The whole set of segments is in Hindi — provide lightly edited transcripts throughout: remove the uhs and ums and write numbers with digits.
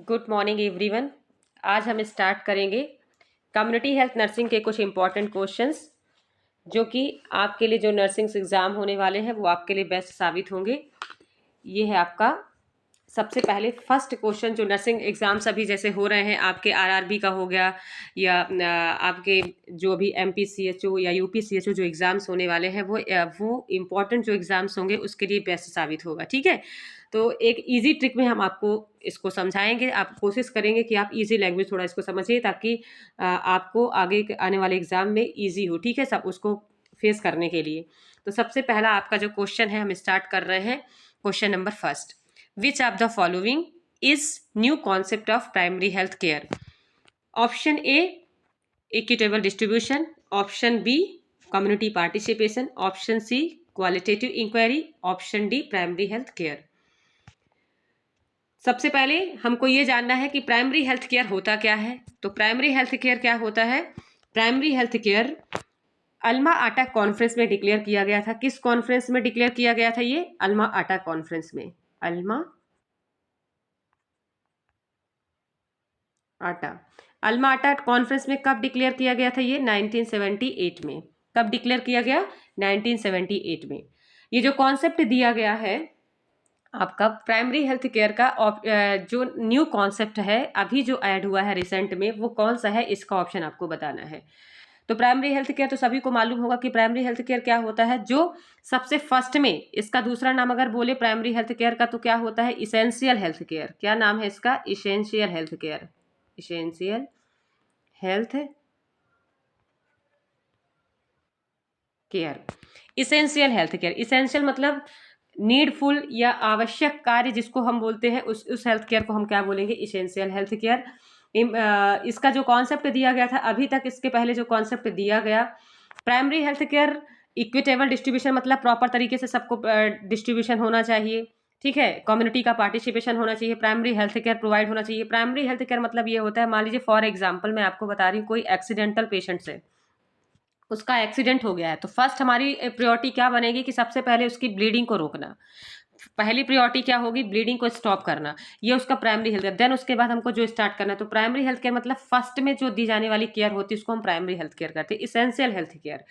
Good morning everyone. आज हम स्टार्ट करेंगे कम्युनिटी हेल्थ नर्सिंग के कुछ इंपॉर्टेंट क्वेश्चंस जो कि आपके लिए जो नर्सिंग एग्ज़ाम होने वाले हैं वो आपके लिए बेस्ट साबित होंगे। ये है आपका सबसे पहले फर्स्ट क्वेश्चन। जो नर्सिंग एग्ज़ाम्स अभी जैसे हो रहे हैं, आपके आरआरबी का हो गया या आपके जो भी एमपीसीएचओ या यूपीसीएचओ जो एग्ज़ाम्स होने वाले हैं वो इम्पॉर्टेंट जो एग्ज़ाम्स होंगे उसके लिए बेस्ट साबित होगा। ठीक है, तो एक इजी ट्रिक में हम आपको इसको समझाएंगे। आप कोशिश करेंगे कि आप इजी लैंग्वेज थोड़ा इसको समझिए ताकि आपको आगे आने वाले एग्ज़ाम में इजी हो। ठीक है, सब उसको फेस करने के लिए। तो सबसे पहला आपका जो क्वेश्चन है हम स्टार्ट कर रहे हैं। Question number first, which of the following is new concept of primary health care? Option A equitable distribution, option B community participation, option C qualitative inquiry, option D primary health care. सबसे पहले हमको ये जानना है कि प्राइमरी हेल्थ केयर होता क्या है। तो प्राइमरी हेल्थ केयर क्या होता है? प्राइमरी हेल्थ केयर अल्मा आटा कॉन्फ्रेंस में डिक्लेयर किया गया था। किस कॉन्फ्रेंस में डिक्लेयर किया गया था? ये अल्मा आटा कॉन्फ्रेंस में। अल्मा आटा अल्मा आटा कॉन्फ्रेंस में कब डिक्लेयर किया गया था? ये 1978 में। कब डिक्लेयर किया गया? 1978 में। ये जो कॉन्सेप्ट दिया गया है आपका प्राइमरी हेल्थ केयर का जो न्यू कॉन्सेप्ट है अभी जो ऐड हुआ है रिसेंट में, वो कौन सा है, इसका ऑप्शन आपको बताना है। तो प्राइमरी हेल्थ केयर तो सभी को मालूम होगा कि प्राइमरी हेल्थ केयर क्या होता है। जो सबसे फर्स्ट में, इसका दूसरा नाम अगर बोले प्राइमरी हेल्थ केयर का तो क्या होता है? Essential health care. क्या नाम है इसका? Essential health care. Essential health care. Essential health care, essential मतलब नीडफुल या आवश्यक कार्य जिसको हम बोलते हैं, उस हेल्थ केयर को हम क्या बोलेंगे? Essential health care. इसका जो कॉन्सेप्ट दिया गया था अभी तक, इसके पहले जो कॉन्सेप्ट दिया गया, primary health care equitable distribution मतलब प्रॉपर तरीके से सबको डिस्ट्रीब्यूशन होना चाहिए। ठीक है, कम्युनिटी का पार्टिसिपेशन होना चाहिए, प्राइमरी हेल्थ केयर प्रोवाइड होना चाहिए। प्राइमरी हेल्थ केयर मतलब ये होता है, मान लीजिए फॉर एग्जाम्पल मैं आपको बता रही हूँ, कोई एक्सीडेंटल पेशेंट है, उसका एक्सीडेंट हो गया है, तो फर्स्ट हमारी प्रायोरिटी क्या बनेगी कि सबसे पहले उसकी ब्लीडिंग को रोकना। पहली प्रायोरिटी क्या होगी? ब्लीडिंग को स्टॉप करना। ये उसका प्राइमरी हेल्थ केयर। देन उसके बाद हमको जो स्टार्ट करना है, तो प्राइमरी हेल्थ केयर मतलब फर्स्ट में जो दी जाने वाली केयर होती है उसको हम प्राइमरी हेल्थ केयर करते हैं। इसेंशियल हेल्थ केयर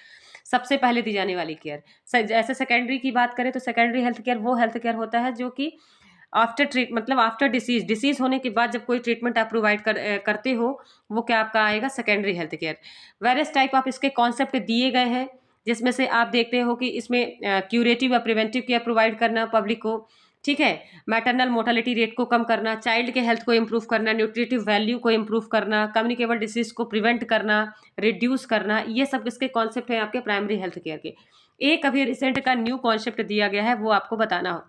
सबसे पहले दी जाने वाली केयर। जैसे सेकेंडरी की बात करें तो सेकेंडरी हेल्थ केयर वो हेल्थ केयर होता है जो कि आफ्टर ट्रीट मतलब आफ्टर डिसीज होने के बाद जब कोई ट्रीटमेंट आप प्रोवाइड करते हो, वो क्या आपका आएगा? Secondary health care. Various type of इसके कॉन्सेप्ट दिए गए हैं, जिसमें से आप देखते हो कि इसमें क्यूरेटिव या प्रिवेंटिव केयर प्रोवाइड करना पब्लिक को। ठीक है, मैटरनल मोर्टेलिटी रेट को कम करना, चाइल्ड के हेल्थ को इम्प्रूव करना, न्यूट्रिटिव वैल्यू को इम्प्रूव करना, कम्युनिकेबल डिसीज को प्रिवेंट करना, रिड्यूस करना, ये सब इसके कॉन्सेप्ट हैं आपके प्राइमरी हेल्थ केयर के। एक अभी रिसेंट का न्यू कॉन्सेप्ट दिया गया है, वो आपको बताना हो।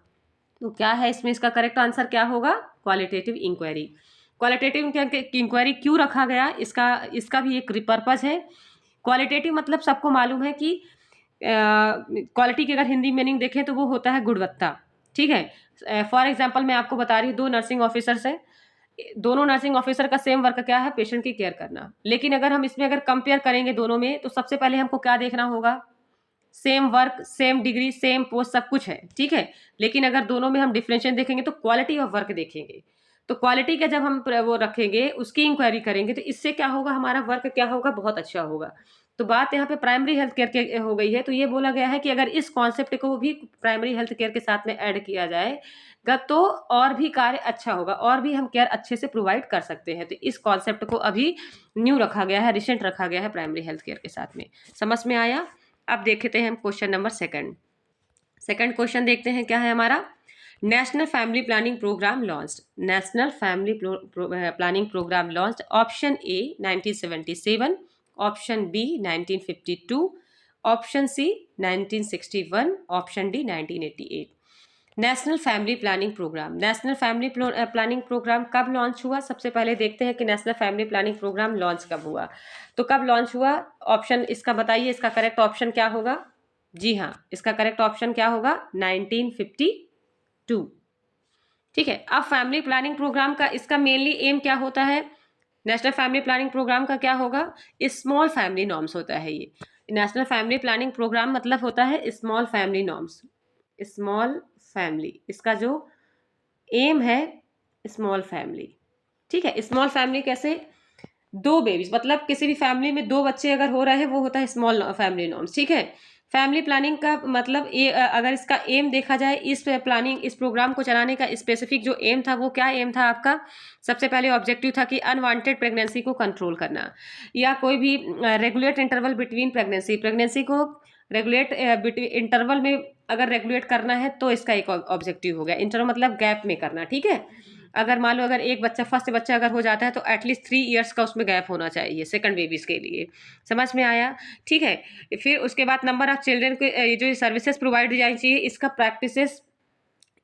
तो क्या है इसमें? इसका करेक्ट आंसर क्या होगा? Qualitative inquiry. क्वालिटेटिव इंक्वायरी क्यों रखा गया? इसका इसका भी एक पर्पज है। क्वालिटेटिव मतलब सबको मालूम है कि क्वालिटी की अगर हिंदी मीनिंग देखें तो वो होता है गुणवत्ता। ठीक है, फॉर एग्जाम्पल मैं आपको बता रही हूँ, दो नर्सिंग ऑफिसर्स है, दोनों नर्सिंग ऑफिसर का सेम वर्क क्या है? पेशेंट की केयर करना। लेकिन अगर हम इसमें अगर कंपेयर करेंगे दोनों में, तो सबसे पहले हमको क्या देखना होगा? Same work, same degree, same post, सब कुछ है। ठीक है, लेकिन अगर दोनों में हम डिफरेंशिएट देखेंगे तो क्वालिटी ऑफ वर्क देखेंगे। तो क्वालिटी का जब हम वो रखेंगे, उसकी इंक्वायरी करेंगे, तो इससे क्या होगा? हमारा वर्क क्या होगा? बहुत अच्छा होगा। तो बात यहाँ पे प्राइमरी हेल्थ केयर के हो गई है। तो ये बोला गया है कि अगर इस कॉन्सेप्ट को भी प्राइमरी हेल्थ केयर के साथ में ऐड किया जाएगा तो और भी कार्य अच्छा होगा, और भी हम केयर अच्छे से प्रोवाइड कर सकते हैं। तो इस कॉन्सेप्ट को अभी न्यू रखा गया है, रिसेंट रखा गया है प्राइमरी हेल्थ केयर के साथ में। समझ में आया? अब देखते हैं हम question number second. Second question देखते हैं क्या है हमारा। National family planning programme launched. National family planning programme launched. Option A 1977, option B 1952, option C 1961, option D 1988। National family planning programme, national family planning programme कब लॉन्च हुआ? सबसे पहले देखते हैं कि national family planning programme launch कब हुआ। तो कब लॉन्च हुआ? ऑप्शन इसका बताइए, इसका करेक्ट ऑप्शन क्या होगा? जी हाँ, इसका करेक्ट ऑप्शन क्या होगा? 1952। ठीक है, अब फैमिली प्लानिंग प्रोग्राम का इसका मेनली एम क्या होता है? नेशनल फैमिली प्लानिंग प्रोग्राम का क्या होगा? स्मॉल फैमिली नॉर्म्स होता है ये। नेशनल फैमिली प्लानिंग प्रोग्राम मतलब होता है small family norms. Small family, इसका जो एम है, स्मॉल फैमिली। ठीक है। स्मॉल फैमिली कैसे, 2 बेबीज, मतलब किसी भी फैमिली में 2 बच्चे अगर हो रहे हैं वो होता है स्मॉल फैमिली नॉर्म्स। ठीक है। फैमिली प्लानिंग का मतलब अगर इसका एम देखा जाए, इस प्लानिंग, इस प्रोग्राम को चलाने का स्पेसिफिक जो एम था वो क्या एम था आपका, सबसे पहले ऑब्जेक्टिव था कि अनवांटेड प्रेगनेंसी को कंट्रोल करना, या कोई भी regulate interval between pregnancy, pregnancy को रेगुलेट इंटरवल में अगर रेगुलेट करना है तो इसका एक ऑब्जेक्टिव हो गया। इंटरवल मतलब गैप में करना। ठीक है। अगर मान लो अगर एक बच्चा, फर्स्ट बच्चा अगर हो जाता है तो एटलीस्ट 3 इयर्स का उसमें गैप होना चाहिए सेकंड बेबीज के लिए। समझ में आया। ठीक है। फिर उसके बाद नंबर ऑफ चिल्ड्रन को जो सर्विसेज प्रोवाइड की जानी चाहिए,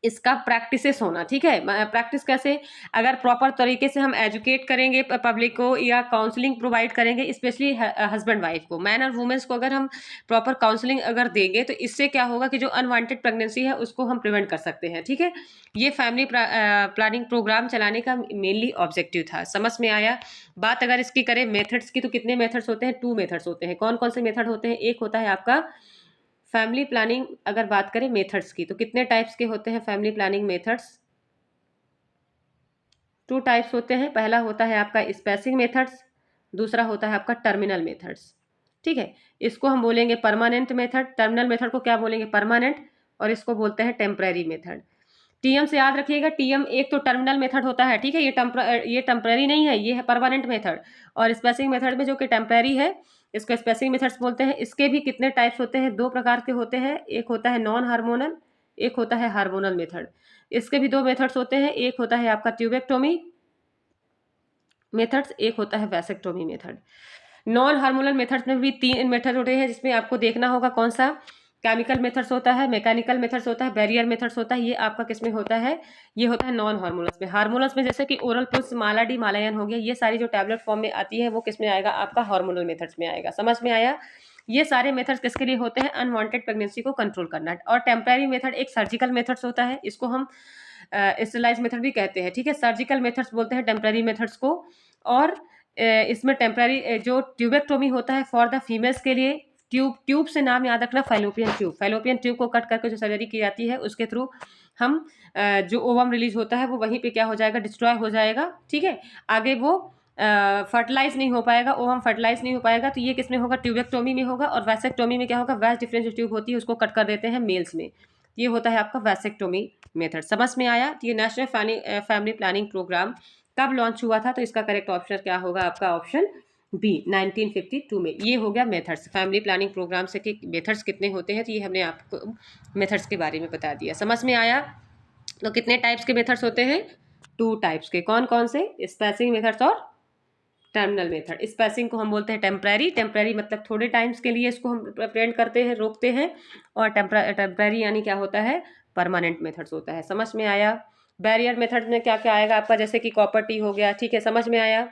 इसका प्रैक्टिसेस होना। ठीक है। प्रैक्टिस कैसे, अगर प्रॉपर तरीके से हम एजुकेट करेंगे पब्लिक को, या काउंसलिंग प्रोवाइड करेंगे स्पेशली हस्बैंड वाइफ को, मैन और वुमेन्स को अगर हम प्रॉपर काउंसलिंग अगर देंगे तो इससे क्या होगा कि जो अनवांटेड प्रेगनेंसी है उसको हम प्रिवेंट कर सकते हैं। ठीक है। ये फैमिली प्लानिंग प्रोग्राम चलाने का मेनली ऑब्जेक्टिव था। समझ में आया। बात अगर इसकी करें मेथड्स की, तो कितने मेथड्स होते हैं, 2 मेथड्स होते हैं। कौन कौन से मेथड होते हैं, एक होता है आपका फैमिली प्लानिंग, अगर बात करें मेथड्स की तो कितने टाइप्स के होते हैं फैमिली प्लानिंग मेथड्स, 2 टाइप्स होते हैं। पहला होता है आपका स्पेसिंग मेथड्स, दूसरा होता है आपका टर्मिनल मेथड्स। ठीक है। इसको हम बोलेंगे परमानेंट मेथड, टर्मिनल मेथड को क्या बोलेंगे, परमानेंट, और इसको बोलते हैं टेम्परेरी मेथड। टीएम से याद रखिएगा, टीएम एक तो टर्मिनल मेथड होता है। ठीक है। ये टेम्परेरी नहीं है, ये है परमानेंट मेथड। और स्पेसिंग मेथड में जो कि टेम्परेरी है, इसको स्पेसिंग मेथड्स बोलते हैं। इसके भी कितने टाइप्स होते हैं, 2 प्रकार के होते हैं। एक होता है नॉन हार्मोनल, एक होता है हार्मोनल मेथड। इसके भी 2 मेथड्स होते हैं, एक होता है आपका ट्यूबेक्टोमी मेथड्स, एक होता है vasectomy method. Non hormonal methods में भी 3 मेथड होते हैं, जिसमें आपको देखना होगा कौन सा, केमिकल मेथड्स होता है, मैकेनिकल मेथड्स होता है, बैरियर मेथड्स होता है। ये आपका किस में होता है, ये होता है नॉन हार्मोनल्स में। हार्मोनल्स में जैसे कि ओरल पिल्स, मालाडी, मालायन हो गया, ये सारी जो टैबलेट फॉर्म में आती है वो किस में आएगा, आपका हार्मोनल मेथड्स में आएगा। समझ में आया। ये सारे मेथड्स किसके लिए होते हैं, अनवांटेड प्रेगनेंसी को कंट्रोल करना। और टेम्परेरी मेथड एक सर्जिकल मेथड्स होता है, इसको हम स्टेलाइज मेथड भी कहते हैं। ठीक है। सर्जिकल मेथड्स बोलते हैं टेम्परेरी मेथड्स को। और इसमें टेम्परेरी जो ट्यूबेक्टोमी होता है फॉर द फीमेल्स के लिए, ट्यूब से नाम याद रखना, फैलोपियन ट्यूब, फैलोपियन ट्यूब को कट करके जो सर्जरी की जाती है उसके थ्रू हम जो ओवम रिलीज होता है वो वहीं पे क्या हो जाएगा, डिस्ट्रॉय हो जाएगा। ठीक है। आगे वो फर्टिलाइज नहीं हो पाएगा, ओवम फर्टिलाइज नहीं हो पाएगा। तो ये किस में होगा, ट्यूबेक्टोमी में होगा। और वैसेक्टोमी में क्या होगा, वैस डिफरेंस जो ट्यूब होती है उसको कट कर देते हैं मेल्स में। ये होता है आपका वैसेक्टोमी मेथड। समझ में आया। तो ये नेशनल फैमिली प्लानिंग प्रोग्राम कब लॉन्च हुआ था, तो इसका करेक्ट ऑप्शन क्या होगा आपका, ऑप्शन बी, 1952 में। ये हो गया मेथड्स, फैमिली प्लानिंग प्रोग्राम से कि मेथड्स कितने होते हैं, तो ये हमने आपको मेथड्स के बारे में बता दिया। समझ में आया। तो कितने टाइप्स के मेथड्स होते हैं, 2 टाइप्स के। कौन कौन से, स्पेसिंग मेथड्स और टर्मिनल मेथड। स्पेसिंग को हम बोलते हैं टेम्परेरी, टेम्परेरी मतलब थोड़े टाइम्स के लिए इसको हम प्रिवेंट करते हैं, रोकते हैं। और टेम्परेरी यानी क्या होता है, परमानेंट मेथड्स होता है। समझ में आया। बैरियर मेथड में क्या क्या आएगा आपका, जैसे कि कॉपर टी हो गया। ठीक है। समझ में आया।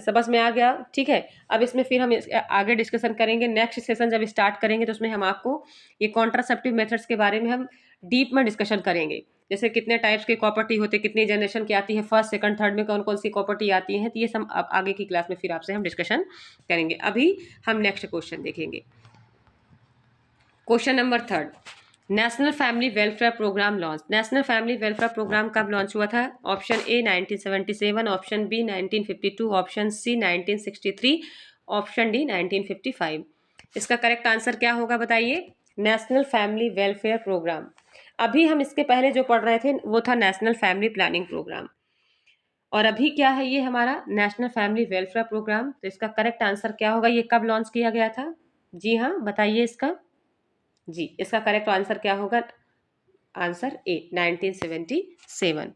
समझ में आ गया। ठीक है। अब इसमें फिर हम आगे डिस्कशन करेंगे, नेक्स्ट सेशन जब स्टार्ट करेंगे तो उसमें हम आपको ये कॉन्ट्रासेप्टिव मेथड्स के बारे में हम डीप में डिस्कशन करेंगे। जैसे कितने टाइप्स के कॉपर टी होते हैं, कितनी जनरेशन की आती है, फर्स्ट सेकंड थर्ड में कौन कौन सी कॉपर टी आती है, तो ये सब अब आगे की क्लास में फिर आपसे हम डिस्कशन करेंगे। अभी हम नेक्स्ट क्वेश्चन देखेंगे। Question number 3, national family welfare programme launch. National family welfare programme कब लॉन्च हुआ था, option A 1977, option B 1952, option C 1963, option D 1955। इसका करेक्ट आंसर क्या होगा बताइए, नेशनल फैमिली वेलफेयर प्रोग्राम। अभी हम इसके पहले जो पढ़ रहे थे वो था नेशनल फैमिली प्लानिंग प्रोग्राम, और अभी क्या है, ये हमारा नेशनल फैमिली वेलफेयर प्रोग्राम। तो इसका करेक्ट आंसर क्या होगा, ये कब लॉन्च किया गया था, जी हाँ बताइए इसका। जी, इसका करेक्ट आंसर क्या होगा, आंसर ए 1977।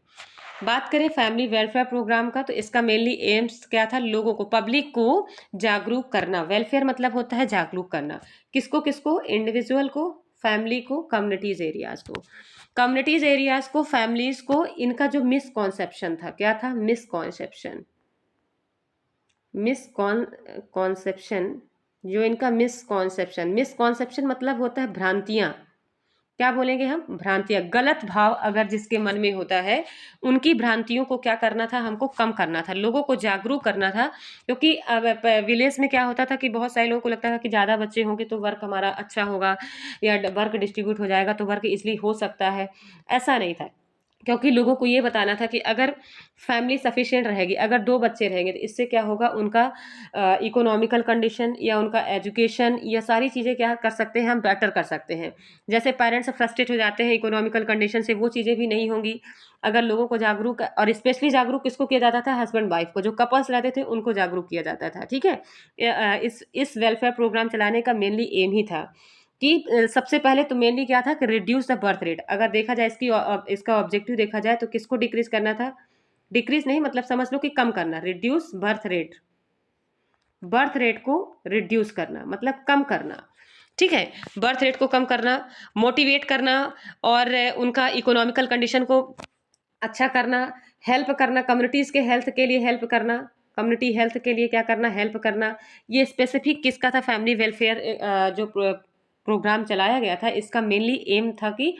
बात करें फैमिली वेलफेयर प्रोग्राम का, तो इसका मेनली एम्स क्या था, लोगों को, पब्लिक को जागरूक करना। वेलफेयर मतलब होता है जागरूक करना। किसको किसको, इंडिविजुअल को, फैमिली को, कम्युनिटीज एरियाज को। कम्युनिटीज एरियाज को, फैमिलीज को, इनका जो मिसकॉन्सेप्शन था, क्या था, मिसकॉन्सेप्शन, मिसकॉन्सेप्शन, जो इनका मिसकॉन्सेप्शन, मिसकॉन्सेप्शन मतलब होता है भ्रांतियां। क्या बोलेंगे हम, भ्रांतियां, गलत भाव अगर जिसके मन में होता है, उनकी भ्रांतियों को क्या करना था, हमको कम करना था, लोगों को जागरूक करना था। क्योंकि अब विलेज में क्या होता था कि बहुत सारे लोगों को लगता था कि ज़्यादा बच्चे होंगे तो वर्क हमारा अच्छा होगा, या वर्क डिस्ट्रीब्यूट हो जाएगा तो वर्क इसलिए हो सकता है। ऐसा नहीं था। क्योंकि लोगों को ये बताना था कि अगर फैमिली सफिशिएंट रहेगी, अगर 2 बच्चे रहेंगे तो इससे क्या होगा, उनका इकोनॉमिकल कंडीशन या उनका एजुकेशन या सारी चीज़ें क्या कर सकते हैं, हम बेटर कर सकते हैं। जैसे पेरेंट्स फ्रस्ट्रेट हो जाते हैं इकोनॉमिकल कंडीशन से, वो चीज़ें भी नहीं होंगी अगर लोगों को जागरूक, और स्पेशली जागरूक किसको किया जाता था, हस्बैंड वाइफ को, जो कपल्स रहते थे उनको जागरूक किया जाता था। ठीक है, इस वेलफेयर प्रोग्राम चलाने का मेनली एम ही था कि सबसे पहले तो मेनली क्या था कि रिड्यूस द बर्थ रेट। अगर देखा जाए इसका ऑब्जेक्टिव देखा जाए तो किसको डिक्रीज करना था, डिक्रीज नहीं मतलब समझ लो कि कम करना, reduce birth rate, birth rate को रिड्यूस करना मतलब कम करना। ठीक है, बर्थ रेट को कम करना, मोटिवेट करना, और उनका इकोनॉमिकल कंडीशन को अच्छा करना, हेल्प करना, कम्युनिटीज के हेल्थ के लिए हेल्प करना, कम्युनिटी हेल्थ के लिए क्या करना, हेल्प करना। ये स्पेसिफिक किसका था, फैमिली वेलफेयर जो प्रोग्राम चलाया गया था, इसका मेनली एम था कि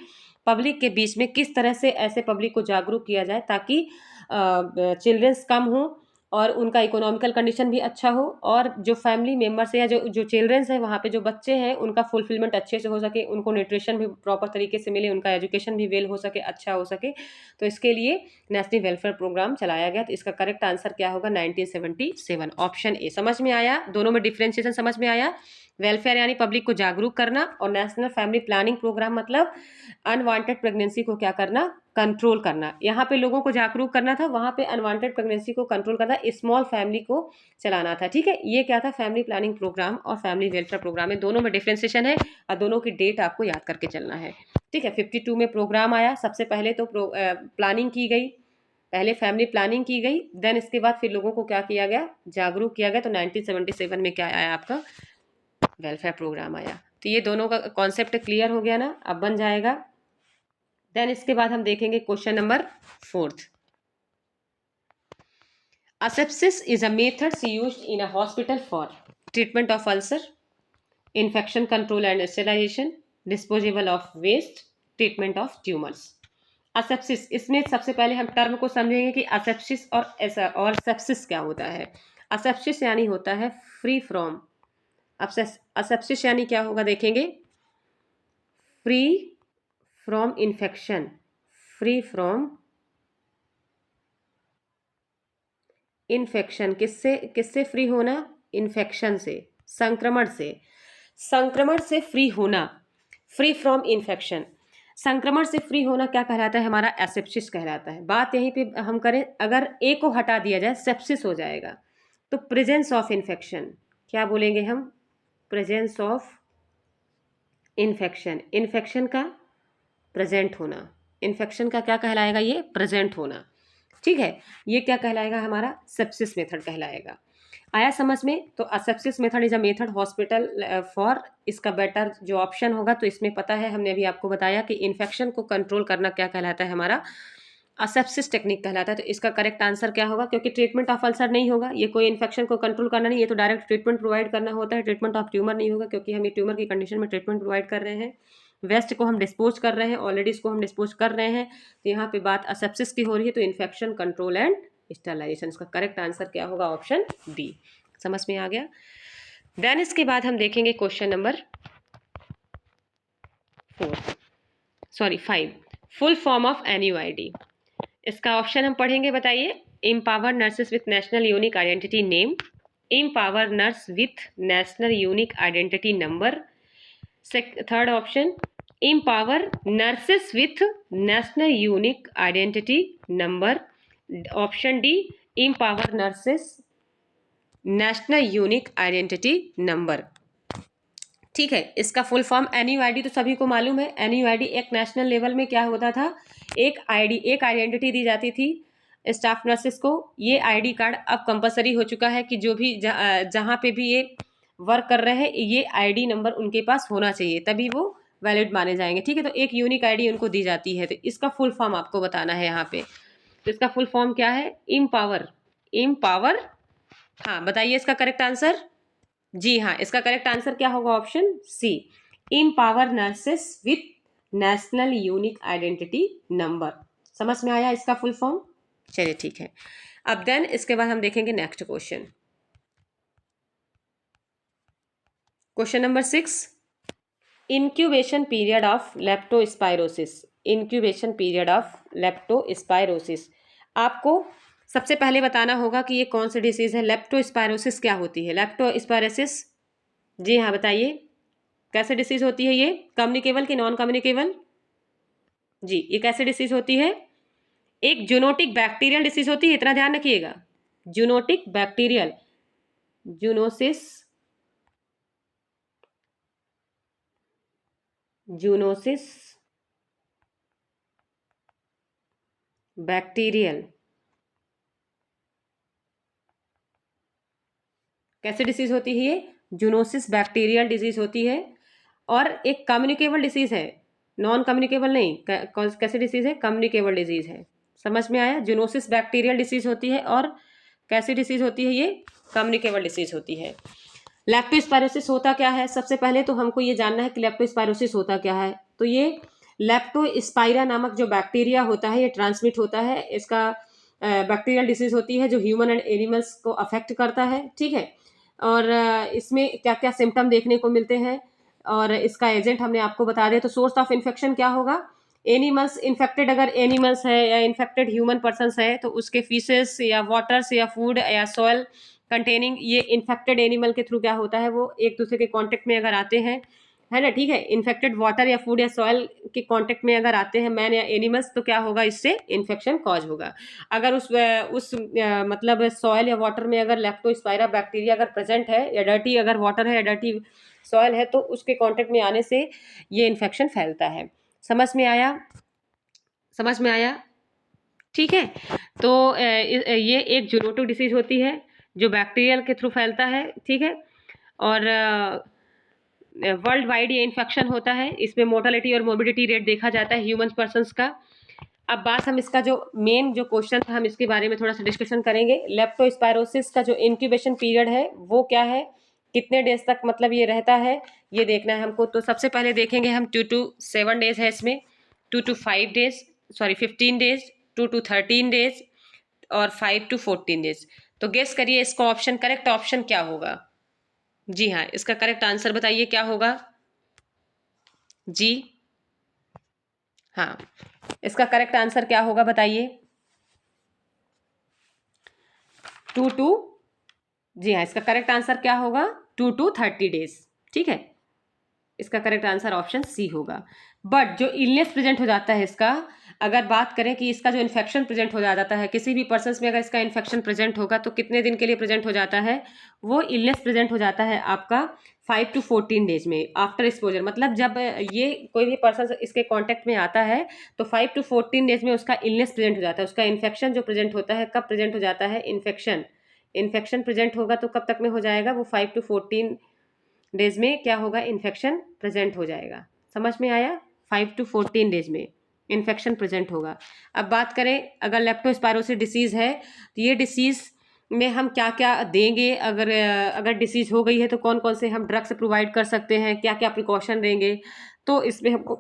पब्लिक के बीच में किस तरह से ऐसे पब्लिक को जागरूक किया जाए ताकि चिल्ड्रंस कम हो और उनका इकोनॉमिकल कंडीशन भी अच्छा हो, और जो फैमिली मेम्बर्स है या जो जो चिल्ड्रंस है वहाँ पे जो बच्चे हैं उनका फुलफिलमेंट अच्छे से हो सके, उनको न्यूट्रिशन भी प्रॉपर तरीके से मिले, उनका एजुकेशन भी वेल हो सके, अच्छा हो सके। तो इसके लिए नेशनल वेलफेयर प्रोग्राम चलाया गया। तो इसका करेक्ट आंसर क्या होगा, 1977, ऑप्शन ए। समझ में आया, दोनों में डिफ्रेंशिएशन समझ में आया। वेलफेयर यानी पब्लिक को जागरूक करना, और नेशनल फैमिली प्लानिंग प्रोग्राम मतलब अनवांटेड प्रेगनेंसी को क्या करना, कंट्रोल करना। यहाँ पे लोगों को जागरूक करना था, वहां पे अनवांटेड प्रेगनेंसी को कंट्रोल करना, स्मॉल फैमिली को चलाना था। ठीक है, ये क्या था, फैमिली प्लानिंग प्रोग्राम और फैमिली वेलफेयर प्रोग्राम में दोनों में डिफ्रेंसिएशन है, और दोनों की डेट आपको याद करके चलना है। ठीक है, 52 में प्रोग्राम आया, सबसे पहले तो प्लानिंग की गई, पहले फैमिली प्लानिंग की गई, देन इसके बाद फिर लोगों को क्या किया गया, जागरूक किया गया। तो 1977 में क्या आया आपका, वेलफेयर प्रोग्राम आया। तो ये दोनों का कॉन्सेप्ट क्लियर हो गया ना, अब बन जाएगा। देन इसके बाद हम देखेंगे question number 4। Asepsis is a method used in a hospital for treatment of ulcer, infection control and sterilization, disposal of waste, treatment of tumors. असेप्सिस, इसमें सबसे पहले हम टर्म को समझेंगे कि असेप्सिस और सेप्सिस क्या होता है। असेप्सिस यानी होता है फ्री फ्रॉम, असेप्सिस यानी क्या होगा देखेंगे, free from infection, free from infection, किससे किससे फ्री होना, इन्फेक्शन से, संक्रमण से, संक्रमण से फ्री होना, फ्री फ्रॉम इन्फेक्शन। संक्रमण से फ्री होना क्या कहलाता है, हमारा एसेप्सिस कहलाता है। बात यहीं पे हम करें, अगर ए को हटा दिया जाए सेप्सिस हो जाएगा। तो प्रेजेंस ऑफ इन्फेक्शन क्या बोलेंगे हम, प्रेजेंस ऑफ इन्फेक्शन, इन्फेक्शन का प्रेजेंट होना, इन्फेक्शन का क्या कहलाएगा, ये प्रेजेंट होना। ठीक है, ये क्या कहलाएगा, हमारा सेप्सिस मेथड कहलाएगा। आया समझ में। तो asepsis method is a method hospital for, इसका बेटर जो ऑप्शन होगा, तो इसमें पता है, हमने अभी आपको बताया कि इन्फेक्शन को कंट्रोल करना क्या कहलाता है, हमारा असेप्सिस टेक्निक कहलाता है। तो इसका करेक्ट आंसर क्या होगा, क्योंकि ट्रीटमेंट ऑफ अल्सर नहीं होगा, ये कोई इन्फेक्शन को कंट्रोल करना नहीं, ये तो डायरेक्ट ट्रीटमेंट प्रोवाइड करना होता है, ट्रीटमेंट ऑफ ट्यूमर नहीं होगा, क्योंकि हम ये ट्यूमर की कंडीशन में ट्रीटमेंट प्रोवाइड कर रहे हैं। वेस्ट को हम डिस्पोज कर रहे हैं, ऑलरेडी इसको हम डिस्पोज कर रहे हैं, तो यहाँ पे बात असेप्सिस की हो रही है। तो इन्फेक्शन कंट्रोल एंड स्टरलाइजेशन, इसका करेक्ट आंसर क्या होगा, ऑप्शन बी। समझ में आ गया। देन इसके बाद हम देखेंगे question number 5, full form of NUID। इसका ऑप्शन हम पढ़ेंगे, बताइए। Empower nurses with national unique identity name, empower nurse with national unique identity number, third option empower nurses with national unique identity number, option D empower nurses national unique identity number. ठीक है, इसका फुल फॉर्म NUID तो सभी को मालूम है। NUID एक नेशनल लेवल में क्या होता था, एक आइडेंटिटी दी जाती थी स्टाफ नर्सेस को। ये ID कार्ड अब कंपलसरी हो चुका है कि जो भी जहाँ पे भी ये वर्क कर रहे हैं, ये ID नंबर उनके पास होना चाहिए, तभी वो वैलिड माने जाएंगे। ठीक है, तो एक यूनिक ID उनको दी जाती है। तो इसका फुल फॉर्म आपको बताना है यहाँ पे। तो इसका फुल फॉर्म क्या है, एम्पावर। हाँ बताइए इसका करेक्ट आंसर। जी हाँ, इसका करेक्ट आंसर क्या होगा, option C, empower nurses with national unique identity number. समझ में आया इसका फुल फॉर्म। चलिए ठीक है, अब देन इसके बाद हम देखेंगे next question, question number 6, incubation period of leptospirosis. Incubation period of leptospirosis. आपको सबसे पहले बताना होगा कि ये कौन सी डिसीज है। लेप्टोस्पायरोसिस क्या होती है? लेप्टोस्पायरोसिस, जी हाँ बताइए, कैसे डिसीज होती है ये? कम्युनिकेबल कि नॉन कम्युनिकेबल? जी, ये कैसे डिसीज होती है? एक जूनोटिक बैक्टीरियल डिसीज होती है, इतना ध्यान रखिएगा। Zoonotic bacterial, zoonosis, zoonosis bacterial, कैसे डिसीज होती है ये? जूनोसिस बैक्टीरियल डिजीज होती है। और एक कम्युनिकेबल डिसीज है, नॉन कम्युनिकेबल नहीं। कैसे डिसीज है? कम्युनिकेबल डिजीज है। समझ में आया? जूनोसिस बैक्टीरियल डिसीज होती है और कैसी डिसीज होती है ये? कम्युनिकेबल डिसीज होती है। लेप्टोस्पायरोसिस होता क्या है? सबसे पहले तो हमको ये जानना है कि लेप्टोस्पायरोसिस होता क्या है। तो ये लेप्टोस्पाइरा नामक जो बैक्टीरिया होता है, ये ट्रांसमिट होता है। इसका बैक्टीरियल डिसीज होती है जो ह्यूमन एंड एनिमल्स को अफेक्ट करता है, ठीक है। और इसमें क्या क्या सिम्टम देखने को मिलते हैं और इसका एजेंट हमने आपको बता दिया। तो सोर्स ऑफ इन्फेक्शन क्या होगा? एनिमल्स इन्फेक्टेड, अगर एनिमल्स है या इन्फेक्टेड ह्यूमन पर्सन्स है तो उसके फीसेस या वाटर्स या फूड या सॉइल कंटेनिंग ये इन्फेक्टेड एनिमल के थ्रू क्या होता है, वो एक दूसरे के कांटेक्ट में अगर आते हैं, है ना, ठीक है। इन्फेक्टेड वाटर या फूड या सॉइल के कांटेक्ट में अगर आते हैं मैन या एनिमल्स, तो क्या होगा? इससे इन्फेक्शन कॉज होगा। अगर मतलब सॉइल या वाटर में अगर लेप्टोस्पाइरा बैक्टीरिया अगर प्रेजेंट है या डर्टी अगर वाटर है या डर्टी सॉइल है, तो उसके कांटेक्ट में आने से ये इन्फेक्शन फैलता है। समझ में आया? समझ में आया? ठीक है। तो ये एक जूनोटिक डिसीज होती है जो बैक्टीरियल के थ्रू फैलता है, ठीक है। और वर्ल्ड वाइड ये इन्फेक्शन होता है। इसमें मोर्टेलिटी और मोर्बिडिटी रेट देखा जाता है ह्यूमन पर्सन्स का। अब बात हम इसका जो मेन जो क्वेश्चन था, हम इसके बारे में थोड़ा सा डिस्कशन करेंगे। लेप्टोस्पायरोसिस का जो इंक्यूबेशन पीरियड है वो क्या है, कितने डेज तक मतलब ये रहता है, ये देखना है हमको। तो सबसे पहले देखेंगे हम 2 to 7 डेज है इसमें, 2 to 5 days, sorry 15 days, 2 to 13 days और 5 to 14 डेज। तो गेस करिए इसका ऑप्शन, करेक्ट ऑप्शन क्या होगा? जी हाँ, इसका करेक्ट आंसर बताइए क्या होगा जी। हाँ, इसका करेक्ट आंसर क्या होगा बताइए? 2 to, जी हाँ, इसका करेक्ट आंसर क्या होगा? 2 to 30 डेज, ठीक है। इसका करेक्ट आंसर ऑप्शन सी होगा। बट जो इलनेस प्रेजेंट हो जाता है इसका, अगर बात करें कि इसका जो इन्फेक्शन प्रेजेंट हो जाता है किसी भी पर्सन में, अगर इसका इन्फेक्शन प्रेजेंट होगा तो कितने दिन के लिए प्रेजेंट हो जाता है? वो इलनेस प्रेजेंट हो जाता है आपका 5 to 14 डेज में आफ्टर एक्सपोजर। मतलब जब ये कोई भी पर्सन इसके कांटेक्ट में आता है तो 5 to 14 डेज में उसका इलनेस प्रेजेंट हो जाता है। उसका इन्फेक्शन जो प्रेजेंट होता है, कब प्रेजेंट हो जाता है इन्फेक्शन? इन्फेक्शन प्रेजेंट होगा तो कब तक में हो जाएगा वो? 5 to 14 डेज में क्या होगा? इन्फेक्शन प्रेजेंट हो जाएगा। समझ में आया? 5 to 14 डेज में इन्फेक्शन प्रेजेंट होगा। अब बात करें, अगर लेप्टोस्पायरोसिस डिसीज है तो ये डिसीज में हम क्या क्या देंगे, अगर डिसीज हो गई है तो कौन कौन से हम ड्रग्स प्रोवाइड कर सकते हैं, क्या क्या प्रिकॉशन देंगे। तो इसमें हमको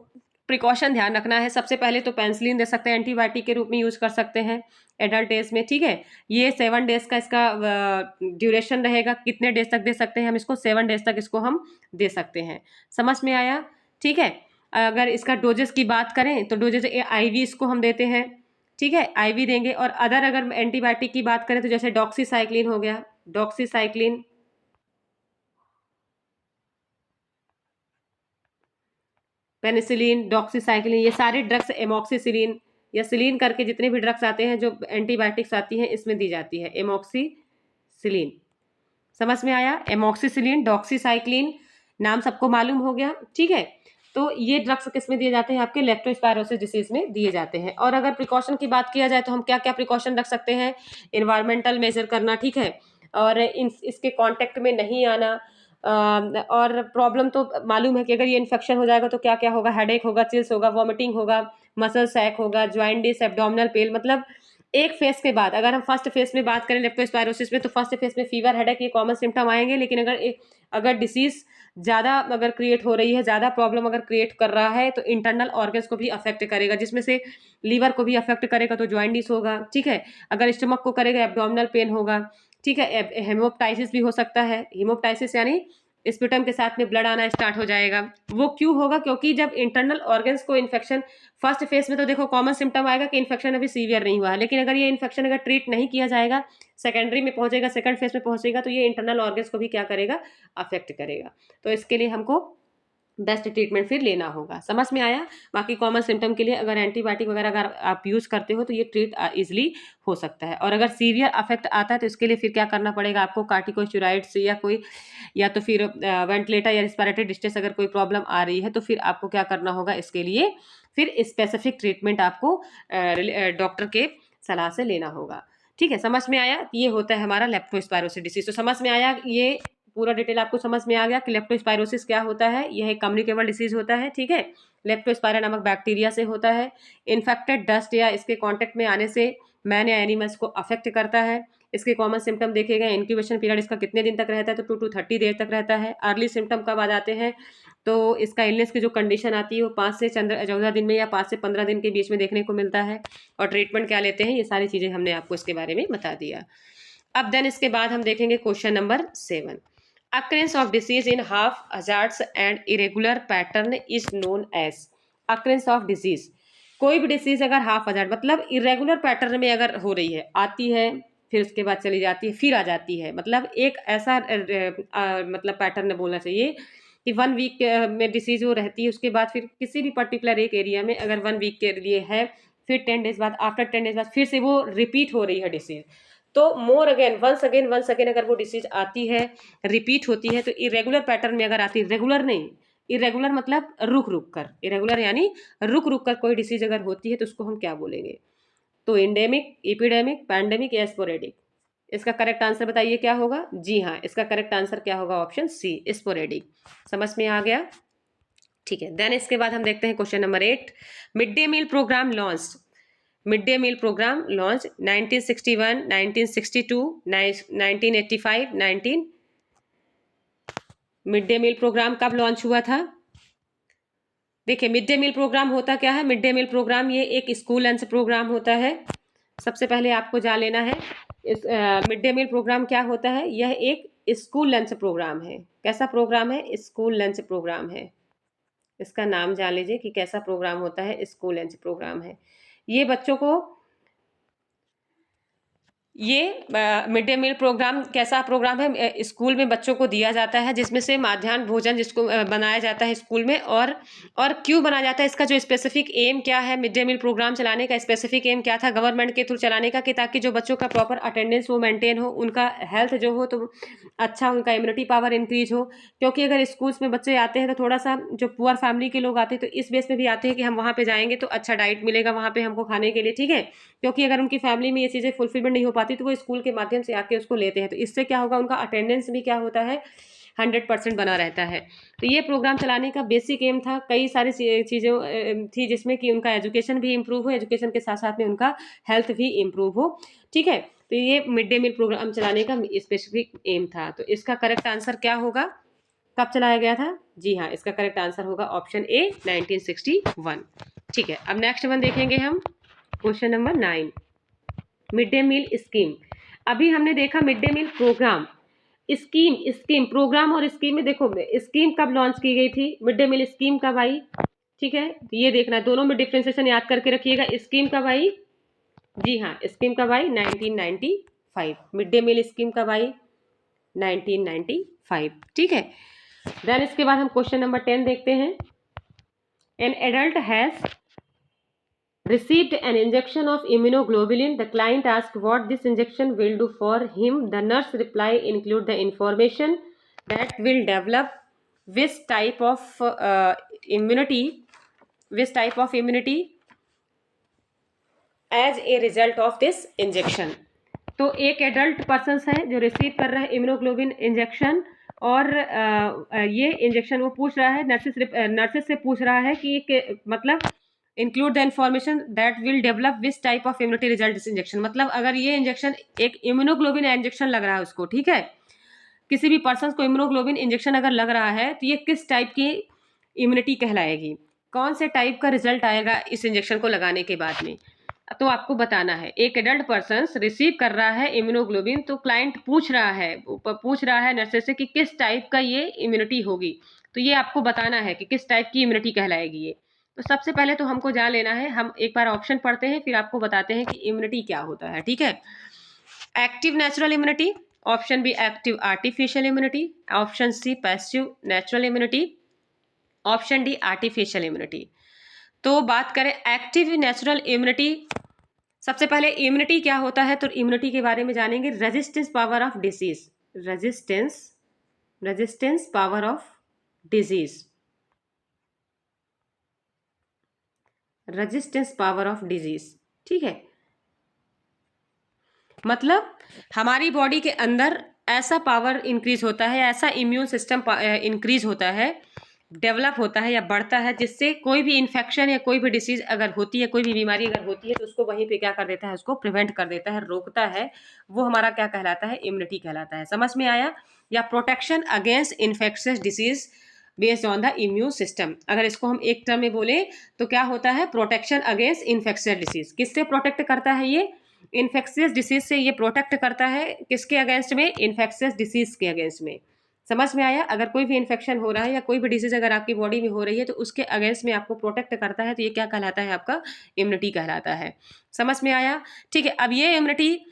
प्रिकॉशन ध्यान रखना है। सबसे पहले तो पेंसिलिन दे सकते हैं, एंटीबायोटिक के रूप में यूज कर सकते हैं एडल्ट एज में, ठीक है। ये 7 डेज का इसका ड्यूरेशन रहेगा। कितने डेज तक दे सकते हैं हम इसको? 7 डेज तक इसको हम दे सकते हैं। समझ में आया? ठीक है। अगर इसका डोजेस की बात करें तो डोजेस आईवी इसको हम देते हैं, ठीक है, आईवी देंगे। और अगर एंटीबायोटिक की बात करें तो जैसे डॉक्सीसाइक्लिन हो गया, डॉक्सीसाइक्लिन, पेनिसिलिन, डॉक्सीसाइक्लिन, ये सारे ड्रग्स, एमॉक्सिसिलिन या सिलिन करके जितने भी ड्रग्स आते हैं जो एंटीबायोटिक्स आती हैं इसमें दी जाती है एमॉक्सिसिलिन। समझ में आया? एमॉक्सिसिलिन, डॉक्सीसाइक्लिन, नाम सबको मालूम हो गया, ठीक है। तो ये ड्रग्स किस में दिए जाते हैं? आपके लेप्टोस्पायरोसिस डिसीज में दिए जाते हैं। और अगर प्रिकॉशन की बात किया जाए तो हम क्या क्या प्रिकॉशन रख सकते हैं? इन्वायरमेंटल मेजर करना, ठीक है, और इसके कांटेक्ट में नहीं आना। और प्रॉब्लम तो मालूम है कि अगर ये इन्फेक्शन हो जाएगा तो क्या क्या होगा? हेडेक होगा, चिल्स होगा, वॉमिटिंग होगा, मसल सैक होगा, ज्वाइंटिस, एब्डोमिनल पेन। मतलब एक फेस के बाद, अगर हम फर्स्ट फेस में बात करें लेप्टोस्पायरोसिस में, तो फर्स्ट फेस में फीवर, हेडेक, ये कॉमन सिम्टम आएंगे। लेकिन अगर डिसीज ज़्यादा अगर क्रिएट हो रही है, ज़्यादा प्रॉब्लम अगर क्रिएट कर रहा है, तो इंटरनल ऑर्गन्स को भी अफेक्ट करेगा, जिसमें से लीवर को भी अफेक्ट करेगा तो ज्वाइंटिस होगा, ठीक है। अगर स्टमक को करेगा एब्डोमिनल पेन होगा, ठीक है। हेमोप्टाइसिस भी हो सकता है। हेमोप्टाइसिस यानी स्पुटम के साथ में ब्लड आना स्टार्ट हो जाएगा। वो क्यों होगा? क्योंकि जब इंटरनल ऑर्गन्स को इन्फेक्शन, फर्स्ट फेज में तो देखो कॉमन सिम्टम आएगा कि इन्फेक्शन अभी सीवियर नहीं हुआ है, लेकिन अगर ये इन्फेक्शन अगर ट्रीट नहीं किया जाएगा, सेकेंडरी में पहुंचेगा, सेकंड फेज में पहुंचेगा, तो ये इंटरनल ऑर्गन्स को भी क्या करेगा? अफेक्ट करेगा। तो इसके लिए हमको बेस्ट ट्रीटमेंट फिर लेना होगा। समझ में आया? बाकी कॉमन सिम्टम के लिए अगर एंटीबायोटिक वगैरह अगर आप यूज करते हो तो ये ट्रीट इजिली हो सकता है। और अगर सीवियर अफेक्ट आता है तो इसके लिए फिर क्या करना पड़ेगा आपको? कार्टिकोस्टेरॉइड्स या कोई, या तो फिर वेंटिलेटर या रिस्पिरेटरी डिस्ट्रेस अगर कोई प्रॉब्लम आ रही है तो फिर आपको क्या करना होगा? इसके लिए फिर स्पेसिफिक ट्रीटमेंट आपको डॉक्टर के सलाह से लेना होगा। ठीक है, समझ में आया? ये होता है हमारा लेप्टोस्पायरोसिस डिसीज। तो समझ में आया, ये पूरा डिटेल आपको समझ में आ गया कि लेप्टोस्पायरोसिस क्या होता है। यह एक कम्युनिकेबल डिसीज होता है। ठीक है, लेप्टोस्पायरा नामक बैक्टीरिया से होता है। इन्फेक्टेड डस्ट या इसके कांटेक्ट में आने से मैन या एनिमल्स को अफेक्ट करता है। इसके कॉमन सिम्टम देखे गए। इंक्यूबेशन पीरियड इसका कितने दिन तक रहता है? तो 2 to 30 देर तक रहता है। अर्ली सिम्टम कब आ जाते हैं? तो इसका इलनेस की जो कंडीशन आती है वो 5 से 14 दिन में या 5 से 15 दिन के बीच में देखने को मिलता है। और ट्रीटमेंट क्या लेते हैं, ये सारी चीजें हमने आपको इसके बारे में बता दिया। अब देन इसके बाद हम देखेंगे question number 7। Occurrence of disease in haphazard and irregular pattern is known as। occurrence of disease, कोई भी डिसीज अगर हाफ हजार्ड मतलब इरेगुलर पैटर्न में अगर हो रही है, आती है फिर उसके बाद चली जाती है फिर आ जाती है, मतलब एक ऐसा मतलब पैटर्न बोलना चाहिए कि 1 वीक में डिसीज वो रहती है, उसके बाद फिर किसी भी पर्टिकुलर एक एरिया में अगर 1 वीक के लिए है, फिर 10 डेज बाद, आफ्टर 10 डेज बाद फिर से वो रिपीट हो रही है डिसीज। तो मोर अगेन वंस अगेन अगर वो डिसीज आती है, रिपीट होती है, तो इरेगुलर पैटर्न में अगर आती है, रेगुलर नहीं, इरेगुलर मतलब रुक रुक कर, इरेगुलर यानी रुक रुक कर कोई डिसीज अगर होती है तो उसको हम क्या बोलेंगे? तो इंडेमिक, एपिडेमिक, पैंडेमिक या स्पोरेडिक? इसका करेक्ट आंसर बताइए क्या होगा? जी हाँ, इसका करेक्ट आंसर क्या होगा? Option C, sporadic. समझ में आ गया? ठीक है, देन इसके बाद हम देखते हैं question number 8। Mid day meal programme launch, mid day meal programme launch 1961, 1962, 1985, 19 mid day meal programme कब लॉन्च हुआ था? देखिए, मिड डे मील प्रोग्राम होता क्या है? मिड डे मील प्रोग्राम ये एक स्कूल लंच प्रोग्राम होता है। सबसे पहले आपको जान लेना है इस मिड डे मील प्रोग्राम क्या होता है। यह एक स्कूल लंच प्रोग्राम है। कैसा प्रोग्राम है? स्कूल लंच प्रोग्राम है। इसका नाम जान लीजिए कि कैसा प्रोग्राम होता है। स्कूल लंच प्रोग्राम है। ये बच्चों को, ये मिड डे मील प्रोग्राम कैसा प्रोग्राम है? स्कूल में बच्चों को दिया जाता है, जिसमें से मध्याह्न भोजन जिसको बनाया जाता है स्कूल में। और क्यों बनाया जाता है? इसका जो स्पेसिफिक एम क्या है? मिड डे मील प्रोग्राम चलाने का स्पेसिफिक एम क्या था गवर्नमेंट के थ्रू चलाने का? कि ताकि जो बच्चों का प्रॉपर अटेंडेंस वो मेंटेन हो, उनका हेल्थ जो हो तो अच्छा, उनका इम्यूनिटी पावर इंक्रीज हो। क्योंकि अगर स्कूल्स में बच्चे आते हैं तो थोड़ा सा जो पुअर फैमिली के लोग आते हैं तो इस बेस पे भी आते हैं कि हम वहाँ पे जाएंगे तो अच्छा डाइट मिलेगा वहाँ पे हमको खाने के लिए। ठीक है, क्योंकि अगर उनकी फैमिली में ये चीज़ें फुलफिलमेंट नहीं हो पाती तो वो स्कूल के माध्यम से आके उसको लेते हैं। तो इससे क्या होगा? उनका अटेंडेंस भी क्या होता है? 100% बना रहता है। तो ये प्रोग्राम चलाने का बेसिक एम था। कई सारी चीज़ें थी जिसमें कि उनका एजुकेशन भी इम्प्रूव हो, एजुकेशन के साथ साथ में उनका हेल्थ भी इम्प्रूव हो। ठीक है, तो ये मिड डे मील प्रोग्राम चलाने का स्पेसिफिक एम था। तो इसका करेक्ट आंसर क्या होगा? कब चलाया गया था? जी हाँ, इसका करेक्ट आंसर होगा ऑप्शन ए, 1961। ठीक है, अब नेक्स्ट वन देखेंगे हम question number 9। Mid day meal scheme. अभी हमने देखा mid day meal programme, scheme programme और स्कीम में देखो स्कीम कब लॉन्च की गई थी, मिड डे मील स्कीम कब आई? ठीक है, तो ये देखना है, दोनों में डिफ्रेंसिएशन याद करके रखिएगा। स्कीम कब आई? जी हाँ, स्कीम कब आई? 1995। मिड डे मील स्कीम कब आई? 1995। ठीक है, देन इसके बाद हम क्वेश्चन नंबर 10 देखते हैं। An adult has received an injection of immunoglobulin. The client asked what this injection will do for him. The nurse reply include the information that will develop which type of immunity as a result of this injection. तो एक एडल्ट पर्सन है जो रिसीव कर रहा है इम्यूनोग्लोबिन इंजेक्शन, और ये इंजेक्शन वो पूछ रहा है, नर्सेस से पूछ रहा है कि मतलब include the information that will develop which type of immunity result this injection. मतलब अगर ये इंजेक्शन एक इम्यूनोग्लोबिन इंजेक्शन लग रहा है उसको, ठीक है, किसी भी पर्सन को इम्यूनोग्लोबिन इंजेक्शन अगर लग रहा है तो ये किस टाइप की इम्यूनिटी कहलाएगी, कौन से टाइप का रिजल्ट आएगा इस इंजेक्शन को लगाने के बाद में। तो आपको बताना है, एक एडल्ट पर्सन रिसीव कर रहा है इम्यूनोग्लोबिन, तो क्लाइंट पूछ रहा है नर्सेस से कि किस टाइप का ये इम्यूनिटी होगी। तो ये आपको बताना है कि किस टाइप की इम्यूनिटी कहलाएगी ये। तो सबसे पहले तो हमको जान लेना है, हम एक बार ऑप्शन पढ़ते हैं फिर आपको बताते हैं कि इम्यूनिटी क्या होता है, ठीक है। Active natural immunity, option B active artificial immunity, option C passive natural immunity, option D artificial immunity. तो बात करें एक्टिव नेचुरल इम्यूनिटी, सबसे पहले इम्यूनिटी क्या होता है, तो इम्यूनिटी के बारे में जानेंगे। Resistance power of disease, resistance resistance power of disease, resistance power of disease, ठीक है। मतलब हमारी बॉडी के अंदर ऐसा पावर इंक्रीज होता है, ऐसा इम्यून सिस्टम इंक्रीज होता है, डेवलप होता है या बढ़ता है, जिससे कोई भी इन्फेक्शन या कोई भी डिसीज अगर होती है, कोई भी बीमारी अगर होती है, तो उसको वहीं पे क्या कर देता है, उसको प्रिवेंट कर देता है, रोकता है। वो हमारा क्या कहलाता है, इम्यूनिटी कहलाता है। समझ में आया। या protection against infectious disease based on the immune system, अगर इसको हम एक टर्म में बोले तो क्या होता है, प्रोटेक्शन अगेंस्ट इन्फेक्शियस डिसीज। किससे प्रोटेक्ट करता है ये, इन्फेक्शियस डिसीज से ये प्रोटेक्ट करता है। किसके अगेंस्ट में, इन्फेक्शियस डिसीज के अगेंस्ट में। समझ में आया। अगर कोई भी इन्फेक्शन हो रहा है या कोई भी डिसीज अगर आपकी बॉडी में हो रही है, तो उसके अगेंस्ट में आपको प्रोटेक्ट करता है, तो ये क्या कहलाता है, आपका इम्यूनिटी कहलाता है। समझ में आया, ठीक है। अब ये इम्यूनिटी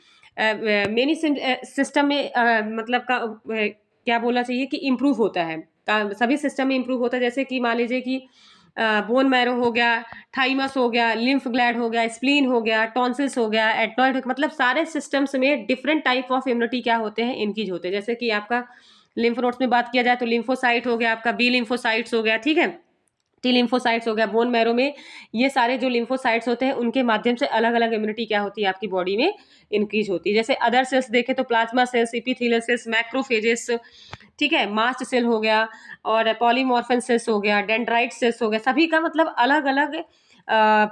मेनी सिस्टम में मतलब का क्या बोलना चाहिए कि इम्प्रूव होता है, सभी सिस्टम में इम्प्रूव होता है। जैसे कि मान लीजिए कि बोन मैरो हो गया, थाइमस हो गया, लिम्फ ग्लैंड हो गया, स्प्लीन हो गया, टॉन्सिल्स हो गया, एडनॉइड, मतलब सारे सिस्टम्स में डिफरेंट टाइप ऑफ इम्यूनिटी क्या होते हैं, इंक्रीज होते हैं। जैसे कि आपका लिम्फ नोड्स में बात किया जाए तो लिम्फोसाइट हो गया, आपका बी लिम्फोसाइट्स हो गया, ठीक है, टी लिम्फोसाइट्स हो गया। बोन मैरो में ये सारे जो लिम्फोसाइट्स होते हैं, उनके माध्यम से अलग अलग इम्यूनिटी क्या होती है, आपकी बॉडी में इंक्रीज होती है। जैसे अदर सेल्स देखें तो plasma cells, epithelial cells, macrophages, ठीक है, मास्ट सेल हो गया, और पॉलीमॉर्फन सेल्स हो गया, डेंड्राइट सेल्स हो गया, सभी का मतलब अलग अलग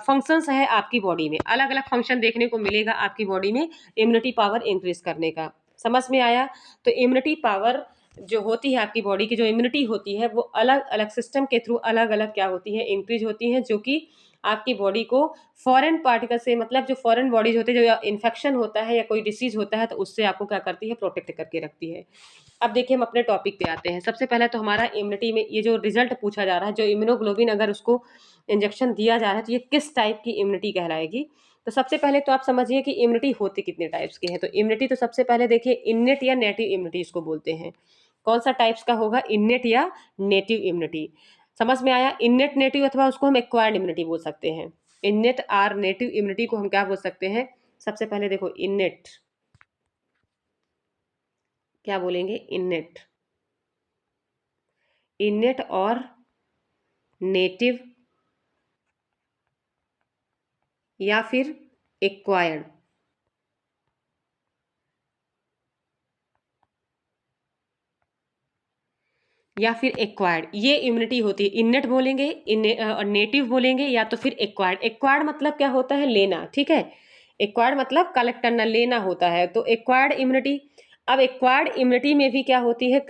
फंक्शंस है आपकी बॉडी में, अलग अलग फंक्शन देखने को मिलेगा आपकी बॉडी में इम्यूनिटी पावर इंक्रीज करने का। समझ में आया। तो इम्यूनिटी पावर जो होती है आपकी बॉडी की, जो इम्यूनिटी होती है, वो अलग अलग सिस्टम के थ्रू अलग अलग क्या होती है, इंक्रीज होती है, जो कि आपकी बॉडी को फॉरेन पार्टिकल से, मतलब जो फॉरेन बॉडीज होती है, जो इन्फेक्शन होता है या कोई डिसीज होता है, तो उससे आपको क्या करती है, प्रोटेक्ट करके रखती है। अब देखिए हम अपने टॉपिक पे आते हैं। सबसे पहले तो हमारा इम्यूनिटी में ये जो रिजल्ट पूछा जा रहा है, जो इम्यूनोग्लोबिन अगर उसको इंजेक्शन दिया जा रहा है, तो ये किस टाइप की इम्यूनिटी कहलाएगी। तो सबसे पहले तो आप समझिए कि इम्यूनिटी होती कितने टाइप्स की है। तो इम्यूनिटी तो सबसे पहले देखिए इन्नेट या नेटिव इम्यूनिटी इसको बोलते हैं। कौन सा टाइप्स का होगा, इन्नेट या नेटिव इम्यूनिटी। समझ में आया। इन्नेट, नेटिव, अथवा उसको हम एक्वायर्ड इम्यूनिटी बोल सकते हैं। इन्नेट और नेटिव इम्यूनिटी को हम क्या बोल सकते हैं, सबसे पहले देखो इन्नेट, क्या बोलेंगे, इन्नेट, इन्नेट और नेटिव या फिर एक्वायर्ड, या फिर एक्वायर्ड, ये इम्यूनिटी होती है। इन्नेट बोलेंगे, और नेटिव बोलेंगे, या तो फिर एक्वायर्ड। एक्वायर्ड मतलब क्या होता है, लेना, ठीक है। एक्वायर्ड मतलब कलेक्ट करना, लेना होता है, तो एक्वायर्ड इम्यूनिटी। अब एक्वायर्ड इम्यूनिटी में भी क्या होती है,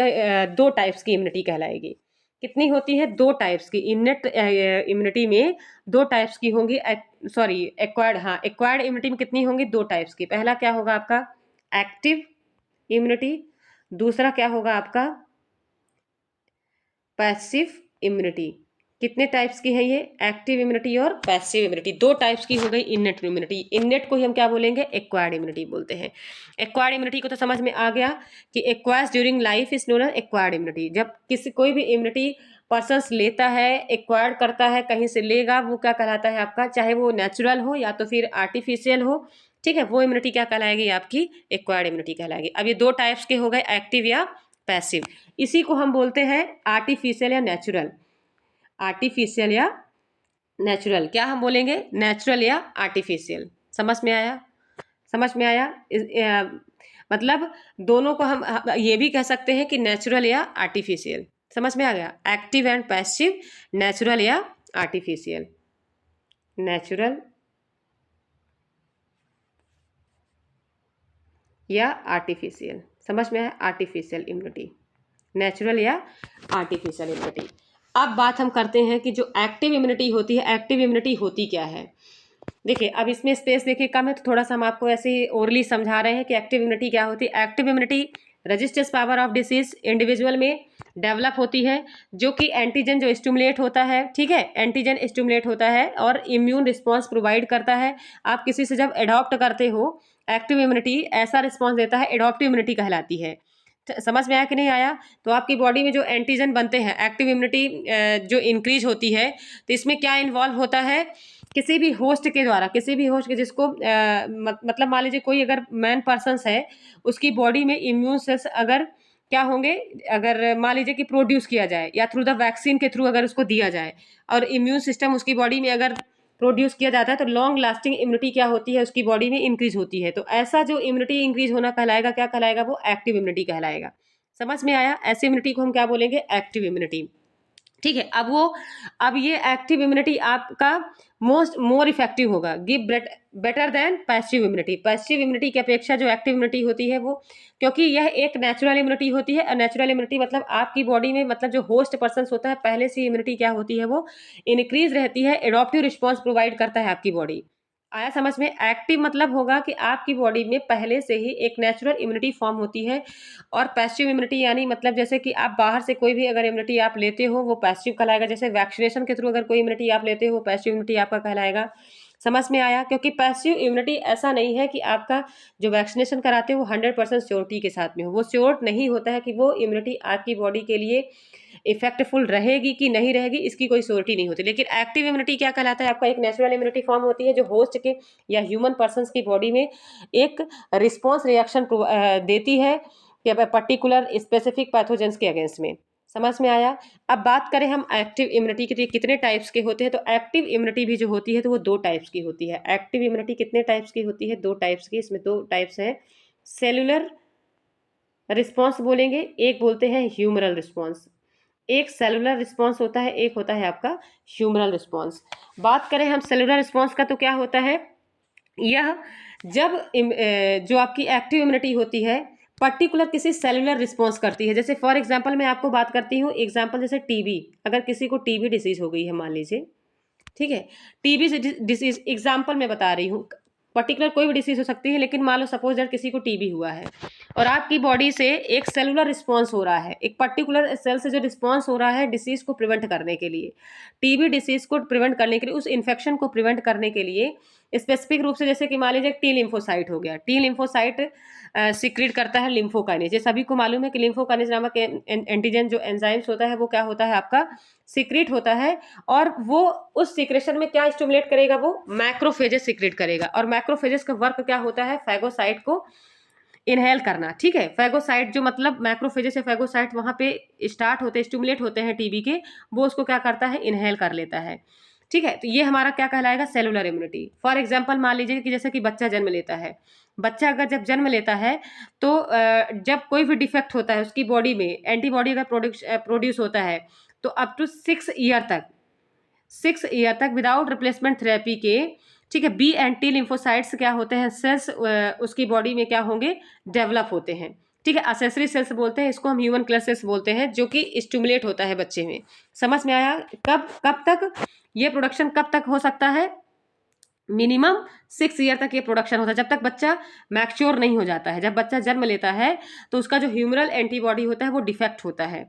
दो टाइप्स की इम्यूनिटी कहलाएगी। कितनी होती है, दो टाइप्स की। इन्नेट इम्यूनिटी में दो टाइप्स की होंगी, सॉरी एक्वायर्ड, हाँ, एक्वायर्ड इम्यूनिटी में कितनी होंगी, दो टाइप्स की। पहला क्या होगा आपका एक्टिव इम्यूनिटी, दूसरा क्या होगा आपका पैसिव इम्यूनिटी। कितने टाइप्स की है ये, एक्टिव इम्यूनिटी और पैसिव इम्यूनिटी, दो टाइप्स की हो गई इन्नेट इम्यूनिटी। इन्नेट को ही हम क्या बोलेंगे, एक्वायर्ड इम्यूनिटी बोलते हैं। एक्वायर्ड इम्यूनिटी को तो समझ में आ गया कि acquires during life is known as acquired immunity. जब किसी कोई भी इम्यूनिटी पर्सन लेता है, एक्वायर्ड करता है, कहीं से लेगा, वो क्या कहलाता है आपका, चाहे वो नेचुरल हो या तो फिर आर्टिफिशियल हो, ठीक है, वो इम्यूनिटी क्या कहलाएगी, आपकी एक्वायर्ड इम्यूनिटी कहलाएगी। अब ये दो टाइप्स के हो गए, एक्टिव या पैसिव। इसी को हम बोलते हैं आर्टिफिशियल या नेचुरल। आर्टिफिशियल या नेचुरल, क्या हम बोलेंगे, नेचुरल या आर्टिफिशियल। समझ में आया, समझ में आया। मतलब दोनों को हम ये भी कह सकते हैं कि नेचुरल या आर्टिफिशियल। समझ में आ गया, एक्टिव एंड पैसिव, नेचुरल या आर्टिफिशियल, नेचुरल या आर्टिफिशियल। समझ में आया, आर्टिफिशियल इम्यूनिटी, नेचुरल या आर्टिफिशियल इम्यूनिटी। अब बात हम करते हैं कि जो एक्टिव इम्यूनिटी होती है, एक्टिव इम्यूनिटी होती क्या है। देखिए अब इसमें स्पेस देखिए कम है, तो थोड़ा सा हम आपको ऐसे ही ओरली समझा रहे हैं कि एक्टिव इम्यूनिटी क्या होती है। Active immunity resistance power of disease individual में डेवलप होती है, जो कि एंटीजन जो स्टिमुलेट होता है, ठीक है, एंटीजन स्टिमुलेट होता है और इम्यून रिस्पॉन्स प्रोवाइड करता है। आप किसी से जब अडॉप्ट करते हो, एक्टिव इम्यूनिटी ऐसा रिस्पॉन्स देता है, एडॉप्टिव इम्यूनिटी कहलाती है। समझ में आया कि नहीं आया? तो आपकी बॉडी में जो एंटीजन बनते हैं, एक्टिव इम्यूनिटी जो इंक्रीज होती है, तो इसमें क्या इन्वॉल्व होता है, किसी भी होस्ट के द्वारा, किसी भी होस्ट के जिसको मतलब मान लीजिए कोई अगर मैन पर्सन है, उसकी बॉडी में इम्यून सेल्स अगर क्या होंगे, अगर मान लीजिए कि प्रोड्यूस किया जाए या थ्रू द वैक्सीन के थ्रू अगर उसको दिया जाए और इम्यून सिस्टम उसकी बॉडी में अगर प्रोड्यूस किया जाता है, तो लॉन्ग लास्टिंग इम्यूनिटी क्या होती है, उसकी बॉडी में इंक्रीज होती है। तो ऐसा जो इम्यूनिटी इंक्रीज होना कहलाएगा, क्या कहलाएगा, वो एक्टिव इम्यूनिटी कहलाएगा। समझ में आया? ऐसी इम्यूनिटी को हम क्या बोलेंगे, एक्टिव इम्यूनिटी। ठीक है, अब ये एक्टिव इम्यूनिटी आपका मोर इफेक्टिव होगा, give better than passive immunity. Passive immunity की अपेक्षा जो एक्टिव इम्यूनिटी होती है वो, क्योंकि यह एक नेचुरल इम्यूनिटी होती है। और नेचुरल इम्यूनिटी मतलब आपकी बॉडी में, मतलब जो होस्ट पर्सन होता है, पहले से इम्यूनिटी क्या होती है, वो इंक्रीज रहती है, एडॉप्टिव रिस्पॉन्स प्रोवाइड करता है आपकी बॉडी। आया समझ में? एक्टिव मतलब होगा कि आपकी बॉडी में पहले से ही एक नेचुरल इम्यूनिटी फॉर्म होती है। और पैसिव इम्यूनिटी यानी मतलब जैसे कि आप बाहर से कोई भी अगर इम्यूनिटी आप लेते हो, वो पैसिव कहलाएगा। जैसे वैक्सीनेशन के थ्रू अगर कोई इम्यूनिटी आप लेते हो, वो पैसिव इम्यूनिटी आपका कहलाएगा। समझ में आया? क्योंकि पैसिव इम्यूनिटी ऐसा नहीं है कि आपका जो वैक्सीनेशन कराते हो वो 100% श्योरिटी के साथ में हो। वो श्योर नहीं होता है कि वो इम्यूनिटी आपकी बॉडी के लिए इफेक्टफुल रहेगी कि नहीं रहेगी, इसकी कोई श्योरिटी नहीं होती। लेकिन एक्टिव इम्यूनिटी क्या कहलाता है, आपका एक नेचुरल इम्यूनिटी फॉर्म होती है, जो होस्ट के या ह्यूमन पर्सन की बॉडी में एक रिस्पॉन्स रिएक्शन देती है कि पर्टिकुलर स्पेसिफिक पैथोजेंस के अगेंस्ट में। समझ में आया? अब बात करें हम एक्टिव इम्यूनिटी के कितने टाइप्स के होते हैं, तो एक्टिव इम्यूनिटी भी जो होती है तो वो 2 टाइप्स की होती है। एक्टिव इम्यूनिटी कितने टाइप्स की होती है, 2 टाइप्स की। इसमें 2 टाइप्स हैं, सेलुलर रिस्पॉन्स बोलेंगे, एक बोलते हैं ह्यूमरल रिस्पॉन्स। एक सेलुलर रिस्पॉन्स होता है, एक होता है आपका ह्यूमरल रिस्पॉन्स। बात करें हम सेलुलर रिस्पॉन्स का, तो क्या होता है, यह जब जो आपकी एक्टिव इम्यूनिटी होती है, पर्टिकुलर किसी सेलुलर रिस्पॉन्स करती है। जैसे फॉर एग्जांपल मैं आपको बात करती हूँ, एग्जांपल जैसे टीबी, अगर किसी को टीबी डिसीज हो गई है मान लीजिए, ठीक है, टीबी डिसीज एग्जांपल मैं बता रही हूँ, पर्टिकुलर कोई भी डिसीज हो सकती है, लेकिन मान लो सपोज दैट किसी को टीबी हुआ है और आपकी बॉडी से एक सेलुलर रिस्पॉन्स हो रहा है, एक पर्टिकुलर सेल से जो रिस्पॉन्स हो रहा है डिसीज को प्रिवेंट करने के लिए, टीबी डिसीज को प्रिवेंट करने के लिए, उस इन्फेक्शन को प्रिवेंट करने के लिए स्पेसिफिक रूप से, जैसे कि मान लीजिए टी लिम्फोसाइट हो गया, टी लिम्फोसाइट सिक्रीट करता है लिम्फोकाइनेज। ये सभी को मालूम है कि लिम्फोकाइनेज नामक एंटीजन जो एंजाइम्स होता है, वो क्या होता है आपका, सिक्रीट होता है। और वो उस सिक्रेशन में क्या स्टिमुलेट करेगा, वो मैक्रोफेजेस सिक्रेट करेगा। और मैक्रोफेजेस का वर्क क्या होता है, फैगोसाइट को इनहेल करना। ठीक है, फैगोसाइट जो मतलब मैक्रोफेजेस या फैगोसाइट वहां पे स्टार्ट होते हैं, स्टिमुलेट होते हैं टीबी के, वो उसको क्या करता है, इनहेल कर लेता है। ठीक है, तो ये हमारा क्या कहलाएगा, सेलुलर इम्यूनिटी। फॉर एग्जांपल मान लीजिए कि जैसे कि बच्चा जन्म लेता है, बच्चा अगर जब जन्म लेता है तो जब कोई भी डिफेक्ट होता है उसकी बॉडी में, एंटीबॉडी अगर प्रोड्यूस होता है, तो अप टू 6 ईयर तक विदाउट रिप्लेसमेंट थेरेपी के, ठीक है, बी एंड टी लिम्फोसाइट्स क्या होते हैं, सेल्स उसकी बॉडी में क्या होंगे, डेवलप होते हैं। ठीक है, असेसरी सेल्स बोलते हैं इसको, हम ह्यूमन क्लर सेल्स बोलते हैं, जो कि स्टिमुलेट होता है बच्चे में। समझ में आया? कब कब तक ये प्रोडक्शन कब तक हो सकता है, मिनिमम 6 ईयर तक ये प्रोडक्शन होता है, जब तक बच्चा मैच्योर नहीं हो जाता है। जब बच्चा जन्म लेता है तो उसका जो ह्यूमरल एंटीबॉडी होता है वो डिफेक्ट होता है।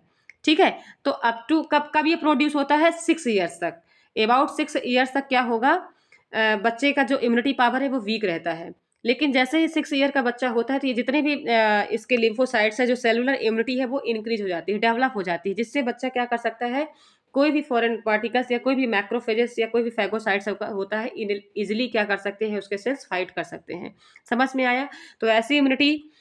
ठीक है, तो अप टू कब कब ये प्रोड्यूस होता है, 6 ईयर्स तक। अबाउट 6 ईयर्स तक क्या होगा, बच्चे का जो इम्यूनिटी पावर है वो वीक रहता है। लेकिन जैसे ही 6 ईयर का बच्चा होता है, तो ये जितने भी इसके लिम्फोसाइट्स है, जो सेलुलर इम्यूनिटी है, वो इंक्रीज हो जाती है, डेवलप हो जाती है, जिससे बच्चा क्या कर सकता है, कोई भी फॉरेन पार्टिकल्स या कोई भी मैक्रोफेजेस या कोई भी फैगोसाइट्स होता है, इजिली क्या कर सकते हैं, उसके सेल्स फाइट कर सकते हैं। समझ में आया? तो ऐसी इम्यूनिटी,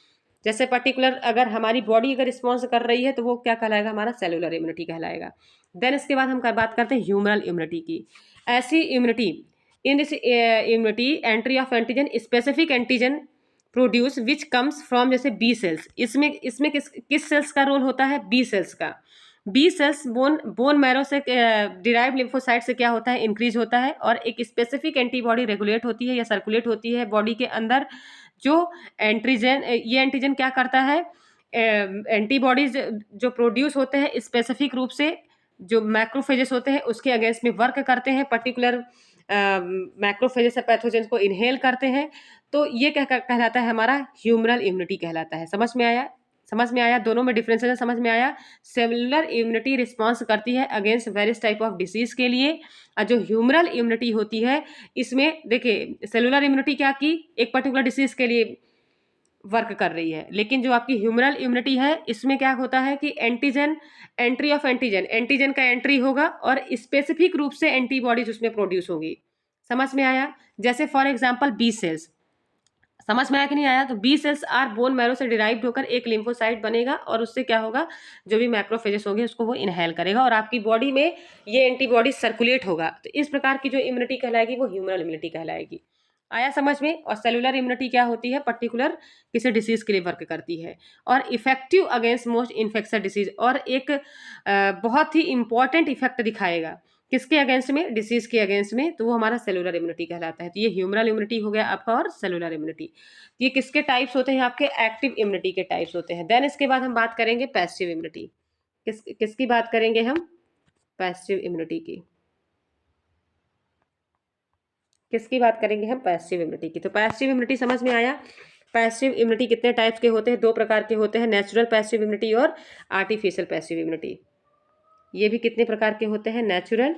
जैसे पर्टिकुलर अगर हमारी बॉडी अगर रिस्पॉन्स कर रही है, तो वो क्या कहलाएगा, हमारा सेलुलर इम्यूनिटी कहलाएगा। देन इसके बाद हम बात करते हैं ह्यूमरल इम्यूनिटी की। ऐसी immunity, in this immunity entry of antigen, specific antigen produce which comes from, जैसे बी सेल्स। इसमें इसमें किस सेल्स का रोल होता है, बी सेल्स का। बी सेल्स बोन मैरो से डिराइव लिम्फोसाइट से क्या होता है, इंक्रीज होता है, और एक स्पेसिफिक एंटीबॉडी रेगुलेट होती है या सर्कुलेट होती है बॉडी के अंदर। जो एंटीजन, ये एंटीजन क्या करता है, एंटीबॉडीज जो प्रोड्यूस होते हैं स्पेसिफिक रूप से, जो मैक्रोफेजेस होते हैं उसके अगेंस्ट में वर्क करते हैं, पर्टिकुलर मैक्रोफेजेस या पैथोजेंस को इनहेल करते हैं, तो ये क्या कहलाता है, हमारा ह्यूमरल इम्यूनिटी कहलाता है। समझ में आया? समझ में आया? दोनों में डिफरेंसेस समझ में आया? सेलुलर इम्यूनिटी रिस्पॉन्स करती है against various type of disease के लिए, और जो ह्यूमरल इम्यूनिटी होती है, इसमें देखिए सेलुलर इम्यूनिटी क्या की, एक पर्टिकुलर डिसीज के लिए वर्क कर रही है, लेकिन जो आपकी ह्यूमरल इम्यूनिटी है, इसमें क्या होता है कि antigen, entry of antigen, antigen का एंट्री होगा और स्पेसिफिक रूप से एंटीबॉडीज उसमें प्रोड्यूस होगी। समझ में आया? जैसे फॉर एग्जांपल बी सेल्स, समझ में आया कि नहीं आया? तो B cells are bone marrow से डिराइव्ड होकर एक लिम्फोसाइट बनेगा और उससे क्या होगा, जो भी मैक्रोफेजेस होंगे उसको वो इनहेल करेगा और आपकी बॉडी में ये एंटीबॉडी सर्कुलेट होगा। तो इस प्रकार की जो इम्यूनिटी कहलाएगी वो ह्यूमरल इम्यूनिटी कहलाएगी। आया समझ में? और सेलुलर इम्यूनिटी क्या होती है, पर्टिकुलर किसी डिसीज के लिए वर्क करती है और effective against most infection disease, और एक बहुत ही इंपॉर्टेंट इफेक्ट दिखाएगा किसके अगेंस्ट में, डिसीज के अगेंस्ट में, तो वो हमारा सेलुलर इम्यूनिटी कहलाता है। तो ये ह्यूमरल इम्यूनिटी हो गया आपका और सेलुलर इम्यूनिटी। ये किसके टाइप्स होते हैं, आपके एक्टिव इम्यूनिटी के टाइप्स होते हैं। देन इसके बाद हम बात करेंगे पैसिव इम्यूनिटी। किसकी बात करेंगे हम, पैसिव इम्यूनिटी की। किसकी बात करेंगे हम, पैसिव इम्यूनिटी की। तो पैसिव इम्यूनिटी समझ में आया? पैसिव इम्यूनिटी कितने टाइप्स के होते हैं, दो प्रकार के होते हैं, नेचुरल पैसिव इम्यूनिटी और आर्टिफिशियल पैसिव इम्यूनिटी। ये भी कितने प्रकार के होते हैं, नेचुरल,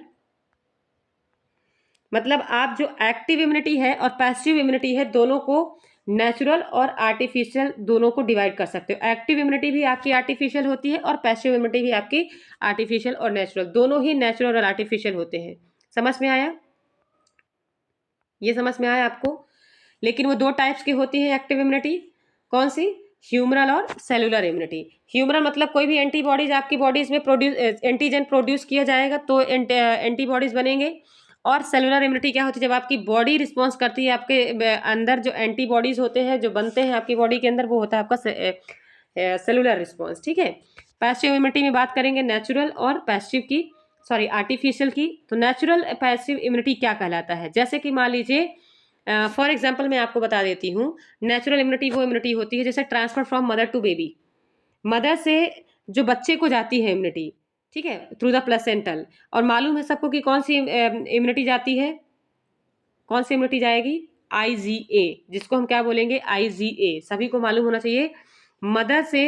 मतलब आप जो एक्टिव इम्यूनिटी है और पैसिव इम्यूनिटी है, दोनों को नेचुरल और आर्टिफिशियल दोनों को डिवाइड कर सकते हो। एक्टिव इम्यूनिटी भी आपकी आर्टिफिशियल होती है और पैसिव इम्यूनिटी भी आपकी आर्टिफिशियल और नेचुरल, दोनों ही नेचुरल और आर्टिफिशियल होते हैं। समझ में आया? ये समझ में आया आपको? लेकिन वो दो टाइप्स की होती है एक्टिव इम्यूनिटी, कौन सी, ह्यूमरल और सेलुलर इम्यूनिटी। ह्यूमरल मतलब कोई भी एंटीबॉडीज आपकी बॉडीज में प्रोड्यूस, एंटीजन प्रोड्यूस किया जाएगा तो एंटीबॉडीज बनेंगे। और सेलुलर इम्यूनिटी क्या होती है, जब आपकी बॉडी रिस्पॉन्स करती है, आपके अंदर जो एंटीबॉडीज होते हैं जो बनते हैं आपकी बॉडी के अंदर, वो होता है आपका सेलुलर रिस्पॉन्स। ठीक है। पैसिव इम्यूनिटी में बात करेंगे नेचुरल और पैसिव की, सॉरी आर्टिफिशियल की। तो नेचुरल पैसिव इम्यूनिटी क्या कहलाता है, जैसे कि मान लीजिए फॉर एग्जाम्पल मैं आपको बता देती हूँ, नेचुरल इम्यूनिटी वो इम्यूनिटी होती है जैसे transfer from mother to baby, mother से जो बच्चे को जाती है इम्यूनिटी, ठीक है, थ्रू द प्लेसेंटल। और मालूम है सबको कि कौन सी इम्यूनिटी जाती है, कौन सी इम्यूनिटी जाएगी, IgA, जिसको हम क्या बोलेंगे, IgA, सभी को मालूम होना चाहिए। मदर से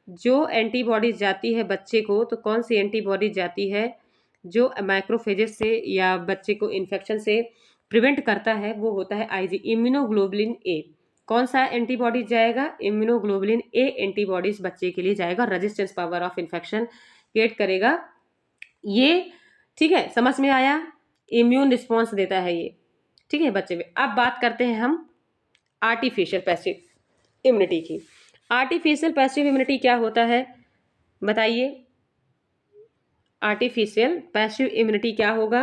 जो एंटीबॉडीज जाती है बच्चे को, तो कौन सी एंटीबॉडीज जाती है जो माइक्रोफेजेस से या बच्चे को इन्फेक्शन से प्रिवेंट करता है, वो होता है IG, इम्यूनोग्लोबुलिन A। कौन सा एंटीबॉडीज जाएगा, इम्यूनोग्लोबुलिन A एंटीबॉडीज बच्चे के लिए जाएगा, resistance power of infection create करेगा ये। ठीक है, समझ में आया? इम्यून रिस्पॉन्स देता है ये, ठीक है बच्चे में। अब बात करते हैं हम आर्टिफिशियल पैसिव इम्यूनिटी की। आर्टिफिशियल पैसिव इम्यूनिटी क्या होता है, बताइए। आर्टिफिशियल पैसिव इम्यूनिटी क्या होगा,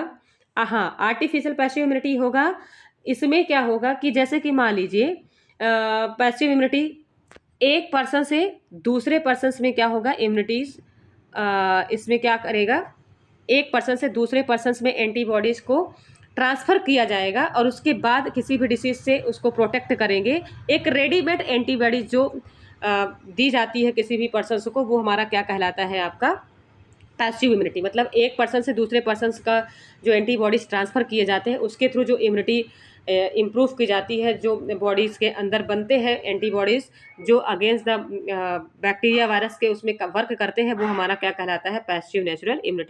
हाँ, आर्टिफिशियल पैसिव इम्यूनिटी होगा, इसमें क्या होगा कि जैसे कि मान लीजिए पैसिव इम्यूनिटी, एक पर्सन से दूसरे पर्सन में क्या होगा, इम्यूनिटीज इसमें क्या करेगा, एक पर्सन से दूसरे पर्सन में एंटीबॉडीज को ट्रांसफ़र किया जाएगा और उसके बाद किसी भी डिसीज से उसको प्रोटेक्ट करेंगे। एक रेडीमेड एंटीबॉडीज जो दी जाती है किसी भी पर्सन को, वो हमारा क्या कहलाता है, आपका पैसिव इम्यूनिटी। मतलब एक पर्सन से दूसरे पर्सन का जो एंटीबॉडीज ट्रांसफ़र किए जाते हैं उसके थ्रू जो इम्यूनिटी इम्प्रूव की जाती है, जो बॉडीज़ के अंदर बनते हैं एंटीबॉडीज़ जो अगेंस्ट द बैक्टीरिया वायरस के उसमें वर्क करते हैं, वो हमारा क्या कहलाता है, पैसिव नेचुरल इम्यूनिटी।